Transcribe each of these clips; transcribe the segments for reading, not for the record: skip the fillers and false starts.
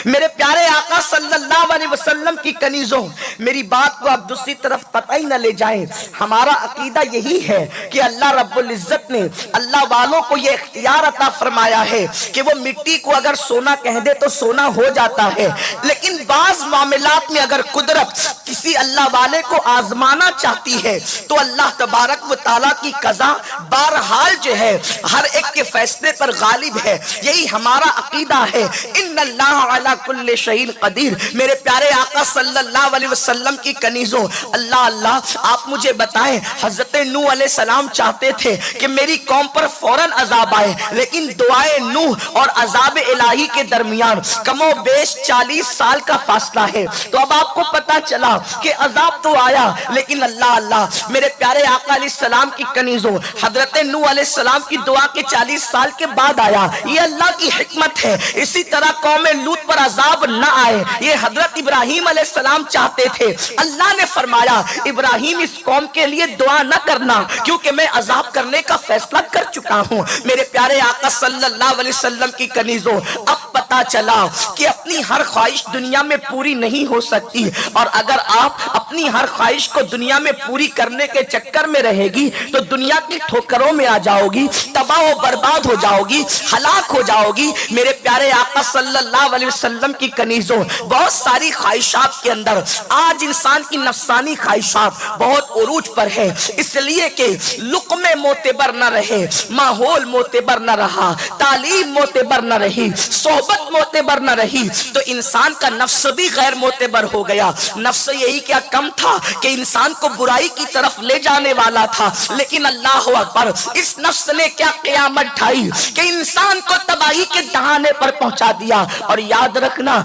میرے پیارے آقا صلی اللہ علیہ وسلم کی کنیزوں، میری بات کو آپ دوسری طرف پتہ ہی نہ لے جائیں۔ ہمارا عقیدہ یہی ہے کہ اللہ رب العزت نے اللہ والوں کو یہ اختیار عطا فرمایا ہے کہ وہ مٹی کو اگر سونا کہہ دے تو سونا ہو جاتا ہے، لیکن بعض معاملات میں اگر قدرت کسی اللہ والے کو آزمانا چاہتی ہے تو اللہ تبارک و تعالیٰ کی قضا بہرحال جو ہے ہر ایک کے فیصلے پر غالب ہے۔ یہی ہمارا عقیدہ ہے۔ ان اللہ علی کل شیء قدیر۔ میرے پیارے آقا صلی اللہ علیہ وسلم کی کنیزوں، اللہ آپ مجھے بتائیں، حضرت نوح علیہ السلام چاہتے تھے کہ میری قوم پر فوراً عذاب آئے، لیکن دعائے نوح اور عذاب الہی کے درمیان کم و بیش 40 سال کا فاصلہ ہے۔ تو اب آپ کو پتا چلا کہ عذاب تو آیا، لیکن اللہ میرے پیارے آقا علیہ السلام کی کنیزوں، حضرت نوح علیہ السلام کی دعا کے 40 سال کے بعد آیا۔ یہ اللہ کی حکمت ہے۔ اسی طرح قوم لوط پر عذاب نہ آئے، یہ حضرت ابراہیم علیہ السلام چاہتے تھے۔ اللہ نے فرمایا ابراہیم اس قوم کے لیے دعا نہ کرنا، کیونکہ میں عذاب کرنے کا فیصلہ کر چکا ہوں۔ میرے پیارے آقا صلی اللہ علیہ وسلم کی کنیزوں، اب پتا چلا کہ اپنی ہر خواہش دنیا میں پوری نہیں ہو سکتی، اور اگر آپ اپنی ہر خواہش کو دنیا میں پوری کرنے کے چکر میں رہے گی تو دنیا کی ٹھوکروں میں آ جاؤ گی، تباہ و برباد ہو جاؤ گی، ہلاک ہو جاؤ گی۔ میرے پیارے آقا صلی اللہ علیہ وسلم کی کنیزوں، بہت ساری خواہشات کے اندر آج انسان کی نفسانی خواہشات بہت عروج پر ہے، اس لیے کہ لقمے معتبر نہ رہے، ماحول معتبر نہ رہا، تعلیم معتبر نہ رہی، صحبت معتبر نہ رہی، تو انسان کا نفس بھی غیر معتبر ہو گیا۔ نفس یہی کیا کم تھا کہ انسان کو برائی کی طرف لے جانے والا تھا، لیکن اللہ اکبر، اس نفس نے کیا قیامت ڈھائی کہ انسان کو تباہی کے دہانے پر پہنچا دیا۔ اور یاد رکھنا،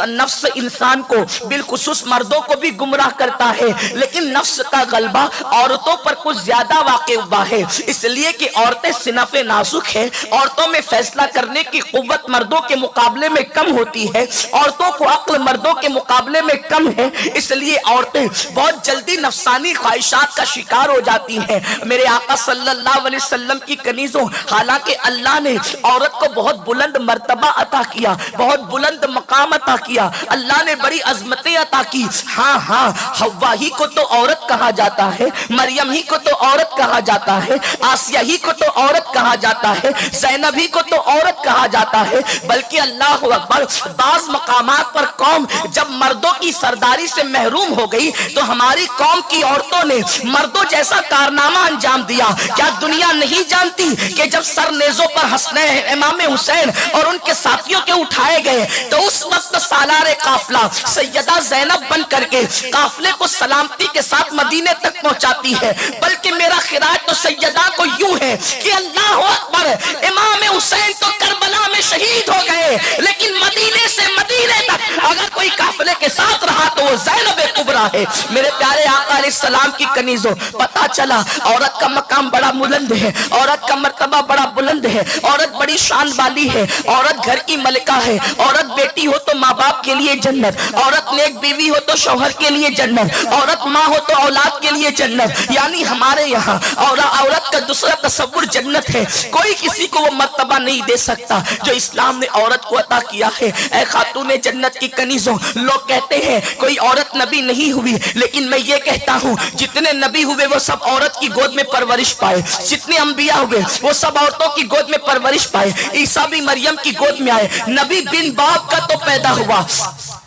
نفس انسان کو بالخصوص مردوں کو بھی گمراہ کرتا ہے، لیکن نفس کا غلبہ عورتوں پر کچھ زیادہ واقع ہوا ہے، اس لیے کہ عورتیں صنف نازک ہیں، عورتوں میں فیصلہ کرنے کی قوت مردوں کے مقابلے میں کم ہوتی ہے، عورتوں کو عقل مردوں کے مقابلے میں کم ہے، اس لیے عورتیں بہت جلدی نفسانی خواہشات کا شکار ہو جاتی ہیں۔ میرے آقا صلی اللہ علیہ وسلم کی کنیزوں، حالانکہ اللہ نے عورت کو بہت بلند مرتبہ عطا کیا، بہت بلند مقام عطا کیا، اللہ نے بڑی عظمتیں عطا کی۔ ہاں حوا ہی کو تو عورت کہا جاتا ہے، مریم ہی کو تو عورت کہا جاتا ہے، آسیہ ہی کو تو عورت کہا جاتا ہے، زینب ہی کو تو عورت کہا جاتا ہے، بلکہ اللہ اکبر، بعض مقامات پر قوم جب مردوں کی سرداری سے محروم ہو گئی تو ہماری قوم کی عورتوں نے مردوں جیسا کارنامہ انجام دیا۔ کیا دنیا نہیں جانتی کہ جب سر نیزوں پر حسنین امام حسین اور ان کے ساتھیوں کے اٹھائے گئے تو اس وقت سالار قافلہ سیدہ زینب بن کر کے قافلے کو سلامتی کے ساتھ مدینے تک پہنچاتی ہے، بلکہ میرا خراج تو سیدہ کو یوں ہے کہ اللہ اکبر، امام حسین تو کربلا میں شہید ہو گئے، لیکن مدینے سے مدینے تک اگر کوئی قافلے کے ساتھ رہا تو وہ زینب کبریٰ ہے۔ میرے پیارے آقا علیہ السلام کی کنیزوں، پتا چلا عورت کا مقام بڑا بلند ہے، عورت کا مرتبہ بڑا بلند ہے، عورت بڑی شان والی ہے، عورت گھر کی ملکہ ہے، عورت بیٹی ہو تو ماں باپ کے لیے جنت، عورت نیک بیوی ہو تو شوہر کے لیے جنت، عورت ماں ہو تو اولاد کے لیے جنت۔ یعنی ہمارے یہاں عورت کا دوسرا تصور جنت ہے، کوئی کسی کو وہ مرتبہ نہیں دے سکتا جو اسلام نے عورت کو عطا کیا ہے۔ اے خاتون جنت کی کنیزوں، لوگ کہتے ہیں کوئی عورت نبی نہیں ہوئی، لیکن میں یہ کہتا ہوں جتنے نبی ہوئے وہ سب عورت کی گود میں پرورش پائے، جتنے انبیاء ہوئے وہ سب عورتوں کی گود میں پرورش پائے۔ عیسیٰ بھی مریم کی گود میں آئے، نبی بن باپ کا تو پیدا ہوا،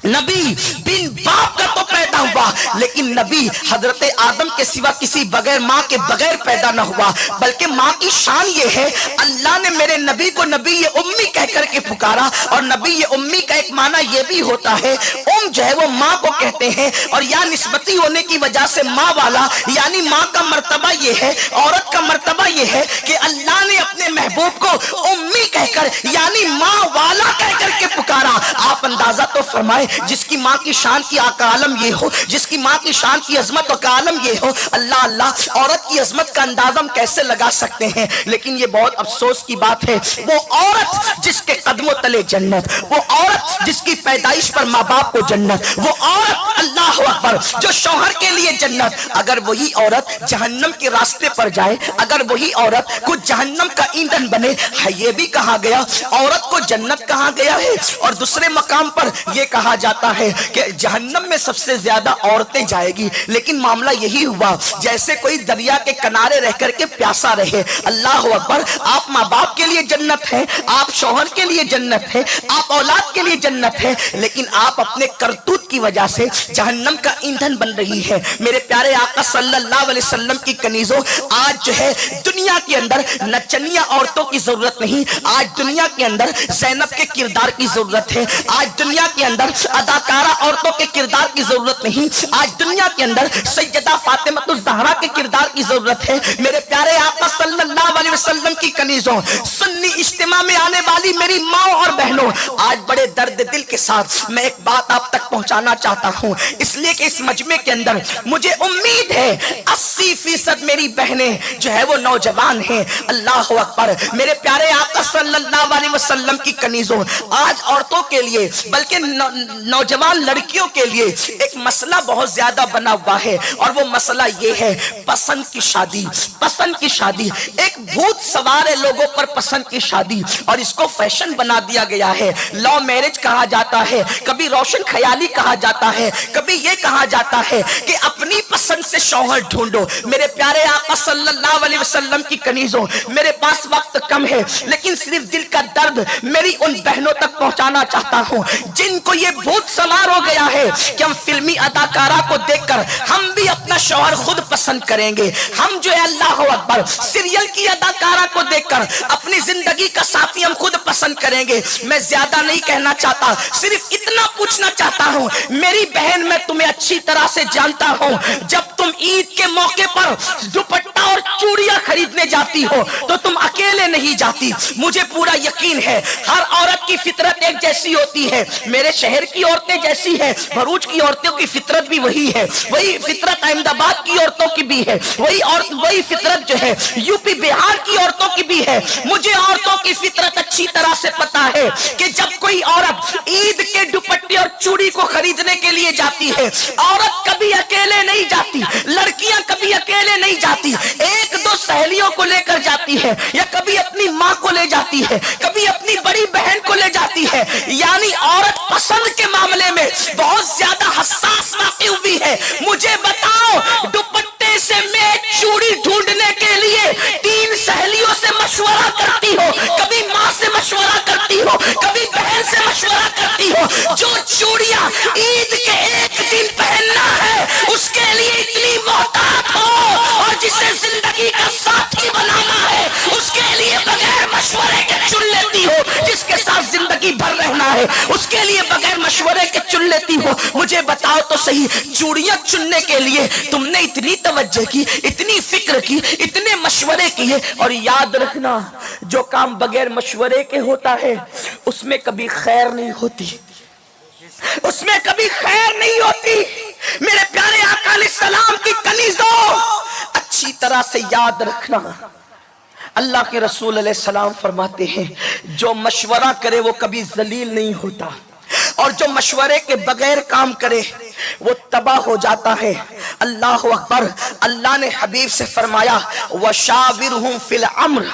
نبی بن باپ کا تو پیدا ہوا، لیکن نبی حضرت آدم کے سوا کسی بغیر ماں کے بغیر پیدا نہ ہوا۔ بلکہ ماں کی شان یہ ہے، اللہ نے میرے نبی کو نبی امی کہہ کر کے پکارا، اور نبی امی کا ایک معنی یہ بھی ہوتا ہے، جو ہے وہ ماں کو کہتے ہیں، اور یا نسبتی ہونے کی وجہ سے ماں والا، یعنی ماں کا مرتبہ یہ ہے، عورت کا مرتبہ یہ ہے کہ اللہ نے اپنے محبوب کو امی کہہ کر یعنی ماں والا کہہ کر کے پکارا۔ آپ اندازہ تو فرمائے، جس کی ماں کی شان کی کا عالم یہ ہو، جس کی ماں کی شان کی عظمت کا عالم یہ ہو، اللہ عورت کی عظمت کا اندازہ ہم کیسے لگا سکتے ہیں؟ لیکن یہ بہت افسوس کی بات ہے، وہ عورت جس کے قدموں تلے جنت، وہ عورت جس کی پیدائش پر ماں باپ کو جنت، وہ عورت اللہ اکبر جو شوہر کے لیے جنت، اگر وہی عورت جہنم کے راستے پر جائے، اگر وہی عورت کو جہنم کا ایندھن بنے، یہ بھی کہا گیا عورت کو جنت کہا گیا ہے، اور دوسرے مقام مقام پر یہ کہا جاتا ہے کہ جہنم میں سب سے زیادہ عورتیں جائے گی، لیکن معاملہ یہی ہوا جیسے کوئی دریا کے کنارے رہ کر کے پیاسا رہے۔ اللہ اکبر، آپ ماں باپ کے لیے جنت ہے، آپ شوہر کے لیے جنت ہے، آپ اولاد کے لیے جنت ہے، لیکن آپ اپنے کرتوت کی وجہ سے جہنم کا ایندھن بن رہی ہے۔ میرے پیارے آقا صلی اللہ علیہ وسلم کی کنیزوں، آج جو ہے دنیا کے اندر نچنیا عورتوں کی ضرورت نہیں، آج دنیا کے اندر زینب کے کردار کی ضرورت ہے، آج دنیا کے اندر اداکارہ عورتوں کے کردار کی ضرورت نہیں، آج دنیا کے اندر سیدہ فاطمہ الزہرا کے کردار کی ضرورت ہے۔ میرے پیارے آقا صلی اللہ علیہ وسلم کی کنیزوں، سنی اجتماع میں آنے والی میری ماں اور بہنوں، آج بڑے درد دل کے ساتھ میں ایک بات آپ تک پہنچانا چاہتا ہوں، اس لیے کہ اس مجمع کے اندر مجھے امید ہے 80% میری بہنیں جو ہے وہ نوجوان ہیں۔ اللہ اکبر، میرے پیارے آقا صلی اللہ علیہ وسلم کی کنیزوں، آج عورتوں کے لیے بلکہ نوجوان لڑکیوں کے لیے ایک مسئلہ بہت زیادہ بنا ہوا ہے، اور وہ مسئلہ یہ ہے پسند کی شادی۔ پسند کی شادی ایک بھوت سوار ہے لوگوں پر، پسند کی شادی، اور اس کو فیشن بنا دیا گیا ہے۔ لو میرج کہا جاتا ہے، کبھی روشن خیالی کہا جاتا ہے، کبھی یہ کہا جاتا ہے کہ اپنی پسند سے شوہر ڈھونڈو۔ میرے پیارے آقا صلی اللہ علیہ وسلم کی کنیزوں، میرے پاس وقت کم ہے لیکن صرف دل کا درد میری ان بہنوں تک پہنچانا چاہتا ہوں جن کو یہ بھوت سوار ہو گیا ہے کہ ہم فلمی اداکارہ کو دیکھ کر ہم بھی اپنا شوہر خود پسند کریں گے، ہم جو ہے اللہ اکبر سیریل کی اداکارہ کو دیکھ کر اپنی زندگی کا ساتھی ہم خود پسند کریں گے۔ میں زیادہ نہیں کہنا چاہتا، صرف اتنا پوچھنا چاہتا ہوں میری بہن، میں تمہیں اچھی طرح سے جانتا ہوں، جب تم عید کے موقع پر دوپٹہ اور چوڑیاں خریدنے جاتی ہو تو تم اکیلے نہیں جاتی، مجھے پورا یقین ہے ہر عورت کی فطرت ایک جیسی ہوتی ہے۔ میرے شہر کی عورتیں جیسی ہے، بھروچ کی عورتوں کی فطرت بھی وہی ہے، وہی فطرت احمد آباد کی عورتوں کی بھی ہے، وہی فطرت جو ہے یو پی بہار کی عورتوں کی بھی ہے۔ مجھے عورتوں کی فطرت اچھی طرح سے پتا ہے کہ جب کوئی عورت عید کے دوپٹے اور چوڑی کو خریدنے کے لیے جاتی ہے، عورت کبھی اکیلے نہیں جاتی، لڑکیاں کبھی اکیلے نہیں جاتی، ایک دو سہیلیوں کو لے کر جاتی ہے، یا کبھی اپنی ماں کو لے جاتی ہے، کبھی اپنی بڑی بہن کو لے جاتی ہے۔ یعنی عورت پسند کے معاملے میں بہت زیادہ حساس واقع ہوئی ہے۔ مجھے بتاؤ، دوپٹے سے میں چوڑی ڈھونڈنے کے لیے 3 سہیلیوں سے مشورہ کرتی ہو، کبھی ماں سے مشورہ کرتی ہو، کبھی بہن سے مشورہ کرتی ہو۔ جو چوڑیاں عید کے ایک دن پہننا ہے اس کے لیے اتنی محتاط ہو، اور جسے زندگی کا ساتھی بنانا ہے اس کے لیے بغیر مشورے کے چن لیتی ہو، جس کے ساتھ زندگی بھر رہنا ہے اس کے لیے بغیر مشورے کے چن لیتی ہو۔ مجھے بتاؤ تو صحیح، چوڑیاں چننے کے لیے تم نے اتنی توجہ کی، اتنی فکر کی، اتنے مشورے کیے، اور یاد رکھنا جو کام بغیر مشورے کے ہوتا ہے اس میں کبھی خیر نہیں ہوتی، اس میں کبھی خیر نہیں ہوتی۔ میرے پیارے آقا علیہ السلام کی کنیزوں، اچھی طرح سے یاد رکھنا، اللہ کے رسول علیہ السلام فرماتے ہیں جو مشورہ کرے وہ کبھی ذلیل نہیں ہوتا، اور جو مشورے کے بغیر کام کرے وہ تباہ ہو جاتا ہے۔ اللہ اکبر، اللہ نے حبیب سے فرمایا وَشَاوِرْهُمْ فِي الْأَمْرِ،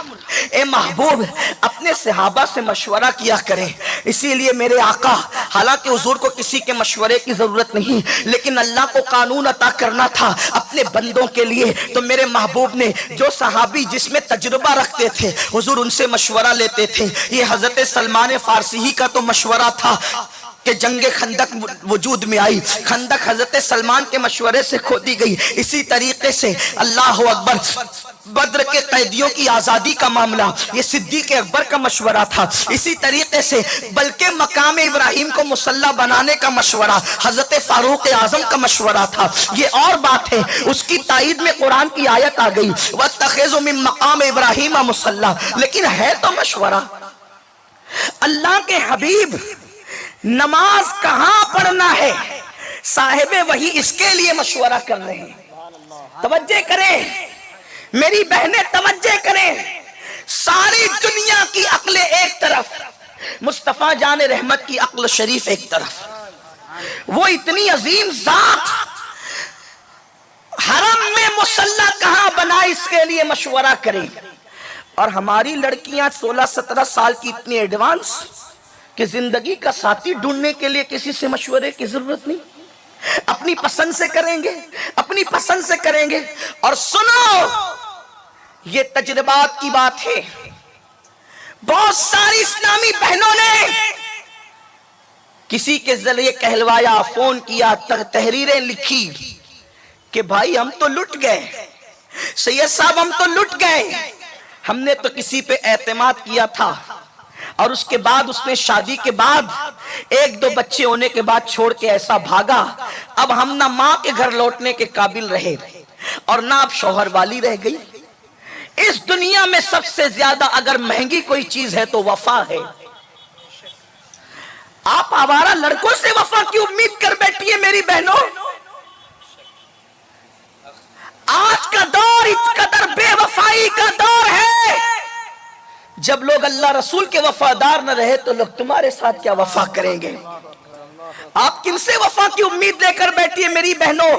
اے محبوب اپنے صحابہ سے مشورہ کیا کریں۔ اسی لیے میرے آقا، حالانکہ حضور کو کسی کے مشورے کی ضرورت نہیں، لیکن اللہ کو قانون عطا کرنا تھا اپنے بندوں کے لیے، تو میرے محبوب نے جو صحابی جس میں تجربہ رکھتے تھے حضور ان سے مشورہ لیتے تھے۔ یہ حضرت سلمان فارسی ہی کا تو مشورہ تھا کہ جنگ خندق وجود میں آئی، خندق حضرت سلمان کے مشورے سے کھودی گئی۔ اسی طریقے سے اللہ اکبر، بدر کے قیدیوں کی آزادی کا معاملہ یہ صدیق اکبر کا مشورہ تھا۔ اسی طریقے سے بلکہ مقام ابراہیم کو مسلح بنانے کا مشورہ حضرت فاروق اعظم کا مشورہ تھا۔ یہ اور بات ہے، اس کی تائید میں قرآن کی آیت آ گئی وَاتَّخِذُوا مِن مَقَامِ ابراہیم مُصَلَّى، لیکن ہے تو مشورہ۔ اللہ کے حبیب نماز کہاں پڑھنا ہے صاحب وہی اس کے لیے مشورہ کر رہے ہیں۔ توجہ کریں میری بہنیں، توجہ کریں، ساری دنیا کی عقلیں ایک طرف، مصطفیٰ جان رحمت کی عقل شریف ایک طرف۔ وہ اتنی عظیم ذات حرم میں مصلی کہاں بنا اس کے لیے مشورہ کریں، اور ہماری لڑکیاں 16-17 سال کی اتنی ایڈوانس کہ زندگی کا ساتھی ڈھونڈنے کے لیے کسی سے مشورے کی ضرورت نہیں، اپنی پسند سے کریں گے، اپنی پسند سے کریں گے۔ اور سنو، یہ تجربات کی بات ہے، بہت ساری اسلامی بہنوں نے کسی کے ذریعے کہلوایا، فون کیا، تحریریں لکھی کہ بھائی ہم تو لٹ گئے، سید صاحب ہم تو لٹ گئے، ہم نے تو کسی پہ اعتماد کیا تھا، اور اس کے بعد اس نے شادی کے بعد 1-2 بچے ہونے کے بعد چھوڑ کے ایسا بھاگا، اب ہم نہ ماں کے گھر لوٹنے کے قابل رہے اور نہ اب شوہر والی رہ گئی۔ اس دنیا میں سب سے زیادہ اگر مہنگی کوئی چیز ہے تو وفا ہے۔ آپ آوارہ لڑکوں سے وفا کی امید کر بیٹھی ہے میری بہنوں؟ آج کا دور اس قدر بے وفائی کا دور ہے، جب لوگ اللہ رسول کے وفادار نہ رہے تو لوگ تمہارے ساتھ کیا وفا کریں گے؟ آپ کن سے وفا کی امید لے کر بیٹھی ہے میری بہنوں؟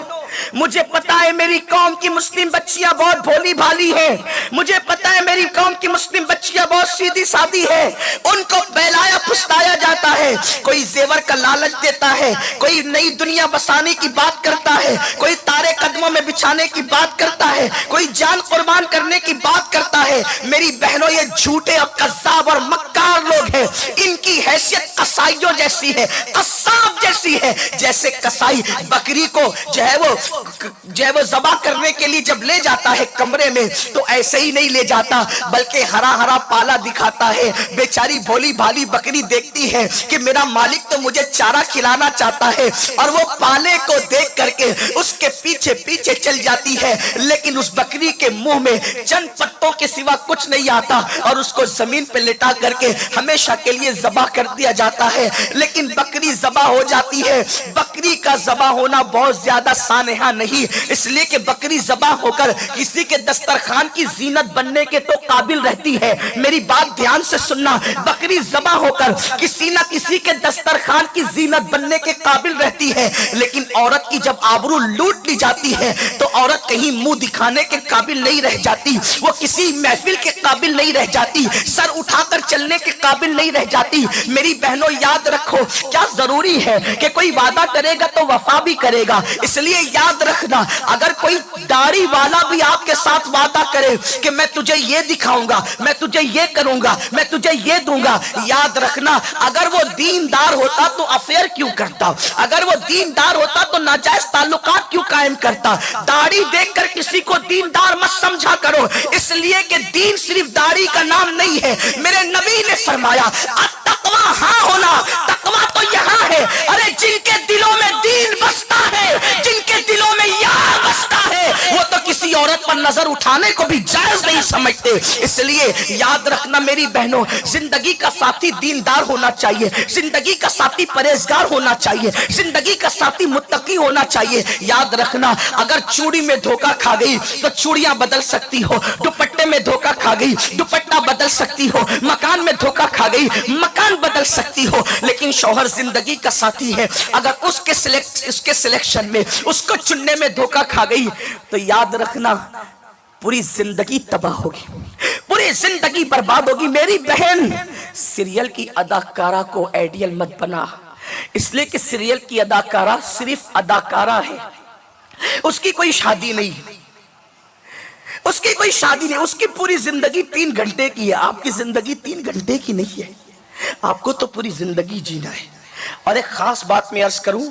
مجھے پتا ہے میری قوم کی مسلم بچیاں بہت بھولی بھالی ہیں، مجھے پتا ہے میری قوم کی مسلم بچیاں بہت سیدھی سادی ہیں، ان کو بہلایا پھسلایا جاتا ہے، کوئی زیور کا لالچ دیتا ہے، کوئی نئی دنیا بسانے کی بات کرتا ہے، کوئی تارے قدموں میں بچھانے کی بات کرتا ہے، کوئی جان قربان کرنے کی بات کرتا ہے۔ میری بہنوں، یہ جھوٹے اور قذاب اور مکار لوگ ہیں، ان کی حیثیت قصائیوں جیسی ہے، قصاب جیسی ہے۔ جیسے قصائی بکری کو جو ہے وہ ذبح کرنے کے لیے جب لے جاتا ہے کمرے میں تو ایسے ہی نہیں لے جاتا، بلکہ ہرا ہرا پالا دکھاتا ہے۔ بیچاری بھولی بھالی بکری دیکھتی ہے کہ میرا مالک تو مجھے چارہ کھلانا چاہتا ہے، اور وہ پالے کو دیکھ کر کے اس کے پیچھے پیچھے چل جاتی ہے، لیکن اس بکری کے منہ میں چند پتوں کے سوا کچھ نہیں آتا، اور اس کو زمین پہ لٹا کر کے ہمیشہ کے لیے ذبح کر دیا جاتا ہے۔ لیکن بکری ذبح ہو جاتی ہے۔ بکری کا ذبح ہونا بہت زیادہ سانحہ نہیں، اس لیے کہ بکری ذبح ہو کر کسی کے دسترخوان کی زینت بننے کے تو قابل رہتی ہے۔ میری بات دھیان سے سننا، بکری ذبح ہو کر کسی نہ کسی کے دسترخوان کی زینت بننے کے قابل رہتی ہے، لیکن عورت کی جب آبرو لوٹ لی جاتی ہے تو عورت کہیں منہ دکھانے کے قابل نہیں رہ جاتی، وہ کسی محفل کے قابل نہیں رہ جاتی، سر اٹھا کر چلنے کے قابل نہیں رہ جاتی۔ میری بہنوں یاد رکھو، کیا ضروری ہے کہ کوئی وعدہ کرے گا تو وفا بھی کرے گا، اس لیے یاد رکھنا، اگر کوئی داڑھی والا بھی آپ کے ساتھ وعدہ کرے کہ میں تجھے یہ دکھاؤں گا، میں تجھے یہ کروں گا، میں تجھے یہ دوں گا، یاد رکھنا اگر وہ دیندار ہوتا تو افیئر کیوں کرتا، اگر وہ دیندار ہوتا تو ناجائز تعلقات کیوں قائم کرتا۔ داڑھی دیکھ کر کسی کو دیندار مت سمجھا کرو، اس لیے کہ دین صرف داڑھی کا نام نہیں ہے۔ میرے نبی نے فرمایا التقوی ہاں ہونا، تقوی تو یہاں ہے، ارے جن کے دلوں میں دین بستا ہے، جن کے دلوں میں یار بستا ہے، وہ تو کسی عورت پر نظر اٹھانے کو بھی جائز نہیں سمجھتے۔ اس لیے یاد رکھنا میری بہنوں، زندگی کا ساتھی دیندار ہونا چاہیے، زندگی کا ساتھی پرہیزگار ہونا چاہیے، زندگی کا ساتھی متقی ہونا چاہیے۔ یاد رکھنا اگر چوڑی میں دھوکہ کھا گئی تو چوڑیاں بدل سکتی ہو، دوپٹے میں دھوکہ کھا گئی دوپٹہ بدل سکتی ہو، مکان میں دھوکہ کھا گئی مکان بدل سکتی ہو، لیکن شوہر زندگی کا ساتھی ہے، اگر اس کے سلیکشن میں، اس کو چننے میں دھوکہ کھا گئی تو یاد رکھنا پوری زندگی تباہ ہوگی، پوری زندگی برباد ہوگی۔ میری بہن، سیریل کی اداکارہ کو آئیڈیل مت بنا، اس لیے کہ سیریل کی اداکارہ صرف اداکارہ ہے، اس کی کوئی شادی نہیں، اس کی کوئی شادی نہیں، اس کی پوری زندگی 3 گھنٹے کی ہے، آپ کی زندگی 3 گھنٹے کی نہیں ہے، آپ کو تو پوری زندگی جینا ہے۔ اور ایک خاص بات میں عرض کروں،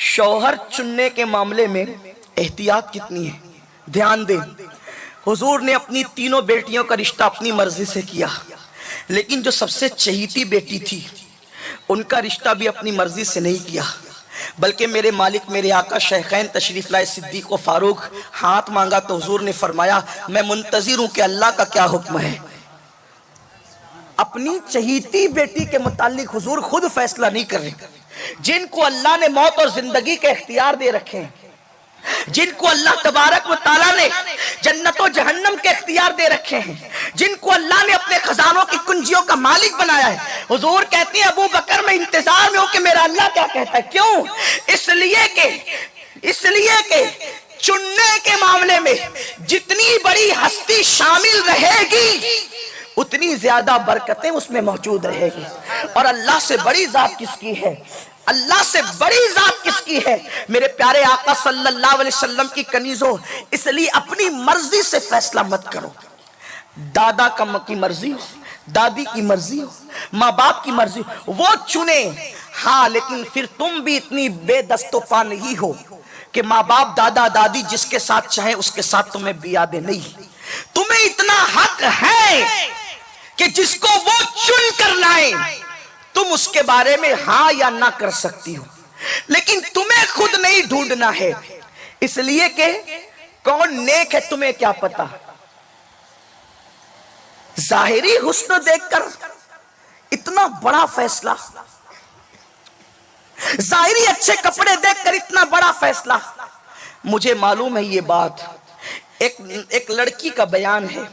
شوہر چننے کے معاملے میں احتیاط کتنی ہے، دھیان دیں۔ حضور نے اپنی 3 بیٹیوں کا رشتہ اپنی مرضی سے کیا، لیکن جو سب سے چہیتی بیٹی تھی ان کا رشتہ بھی اپنی مرضی سے نہیں کیا، بلکہ میرے مالک میرے آقا شیخین تشریف لائے صدیق و فاروق ہاتھ مانگا تو حضور نے فرمایا میں منتظر ہوں کہ اللہ کا کیا حکم ہے۔ اپنی چہیتی بیٹی کے متعلق حضور خود فیصلہ نہیں کر رہے، جن کو اللہ نے موت اور زندگی کے اختیار دے رکھے ہیں، جن کو اللہ تبارک و تعالیٰ نے جنت و جہنم کے اختیار دے رکھے ہیں، جن کو اللہ نے اپنے خزانوں کی کنجیوں کا مالک بنایا ہے، حضور کہتے ہیں ابو بکر میں انتظار میں ہوں کہ میرا اللہ کیا کہتا ہے۔ کیوں؟ اس لیے کہ چننے کے معاملے میں جتنی بڑی ہستی شامل رہے گی اتنی زیادہ برکتیں اس میں موجود رہے گی۔ اور اللہ سے بڑی ذات کس کی ہے؟ اللہ سے بڑی ذات کس کی ہے؟ میرے پیارے آقا صلی اللہ علیہ وسلم کی کنیزوں، اس لیے اپنی مرضی سے فیصلہ مت کرو۔ دادا کی مرضی ہو، دادی کی مرضی ہو، ماں باپ کی مرضی ہو، وہ چنے، ہاں لیکن پھر تم بھی اتنی بے دست و پا نہیں ہو کہ ماں باپ دادا دادی جس کے ساتھ چاہیں اس کے ساتھ تمہیں بیادے نہیں۔ تمہیں اتنا حق ہے کہ جس کو وہ چن کر لائیں تم اس کے بارے میں ہاں یا نہ کر سکتی ہو، لیکن تمہیں خود نہیں ڈھونڈنا ہے، اس لیے کہ کون نیک ہے تمہیں کیا پتا۔ ظاہری حسن دیکھ کر اتنا بڑا فیصلہ، ظاہری اچھے کپڑے دیکھ کر اتنا بڑا فیصلہ۔ مجھے معلوم ہے یہ بات، ایک لڑکی کا بیان ہے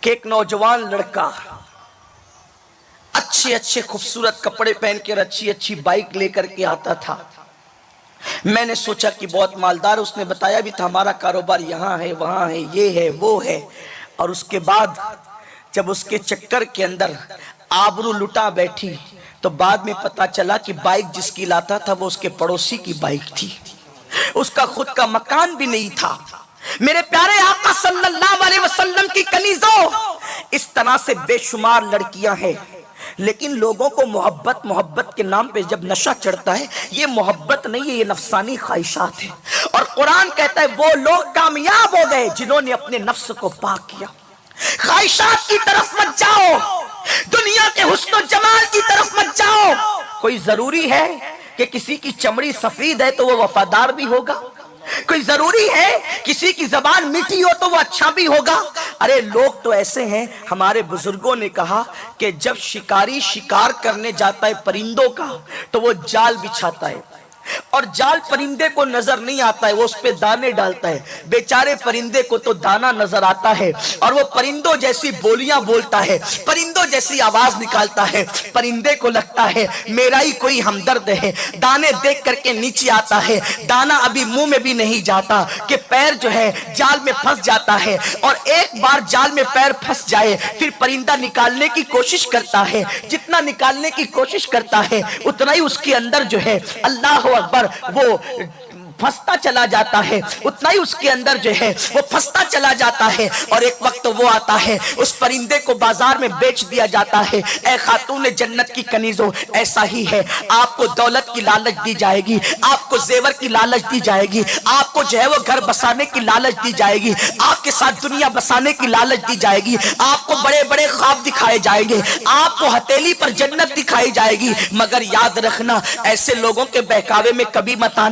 کہ ایک نوجوان لڑکا اچھے اچھے خوبصورت کپڑے پہن کر اچھی اچھی بائک لے کر کے آتا تھا۔ میں نے سوچا کہ بہت مالدار، اس نے بتایا بھی تھا ہمارا کاروبار یہاں ہے وہاں ہے یہ ہے وہ ہے، اور اس کے بعد جب اس کے چکر کے اندر آبرو لٹا بیٹھی تو بعد میں پتا چلا کہ بائک جس کی لاتا تھا وہ اس کے پڑوسی کی بائک تھی، اس کا خود کا مکان بھی نہیں تھا۔ میرے پیارے آقا صلی اللہ علیہ وسلم کی کنیزوں، اس طرح سے بے شمار لڑکیاں ہیں، لیکن لوگوں کو محبت کے نام پہ جب نشہ چڑھتا ہے، یہ محبت نہیں ہے، یہ نفسانی خواہشات ہیں۔ اور قرآن کہتا ہے وہ لوگ کامیاب ہو گئے جنہوں نے اپنے نفس کو پاک کیا۔ خواہشات کی طرف مت جاؤ، دنیا کے حسن و جمال کی طرف مت جاؤ۔ کوئی ضروری ہے کہ کسی کی چمڑی سفید ہے تو وہ وفادار بھی ہوگا؟ کوئی ضروری ہے کسی کی زبان میٹھی ہو تو وہ اچھا بھی ہوگا؟ ارے لوگ تو ایسے ہیں، ہمارے بزرگوں نے کہا کہ جب شکاری شکار کرنے جاتا ہے پرندوں کا تو وہ جال بچھاتا ہے، اور جال پرندے کو نظر نہیں آتا ہے، وہ اس پہ دانے ڈالتا ہے، بیچارے پرندے کو تو دانا نظر آتا ہے، اور وہ پرندوں جیسی بولیاں بولتا ہے، پرندوں جیسی آواز نکالتا ہے۔ پرندے کو لگتا ہے میرا ہی کوئی ہمدرد ہے، دانے دیکھ کر کے نیچے آتا ہے، دانا ابھی منہ میں بھی نہیں جاتا کہ پیر جو ہے جال میں پھنس جاتا ہے، اور ایک بار جال میں پیر پھنس جائے پھر پرندہ نکالنے کی کوشش کرتا ہے، جتنا نکالنے کی کوشش کرتا ہے اتنا ہی اس کے اندر جو ہے اللہ اکبر وہ پھنستا چلا جاتا ہے، اتنا ہی اس کے اندر جو ہے وہ پھنستا چلا جاتا ہے، اور ایک وقت وہ آتا ہے اس پرندے کو بازار میں بیچ دیا جاتا ہے۔ اے خاتون جنت کی کنیزوں، ایسا ہی ہے، آپ کو دولت کی لالچ دی جائے گی، آپ کو زیور کی لالچ دی جائے گی، آپ کو جو ہے وہ گھر بسانے کی لالچ دی جائے گی، آپ کے ساتھ دنیا بسانے کی لالچ دی جائے گی، آپ کو بڑے بڑے خواب دکھائے جائیں گے، آپ کو ہتھیلی پر جنت دکھائی جائے گی، مگر یاد رکھنا ایسے لوگوں کے بہکاوے میں کبھی مت آنا۔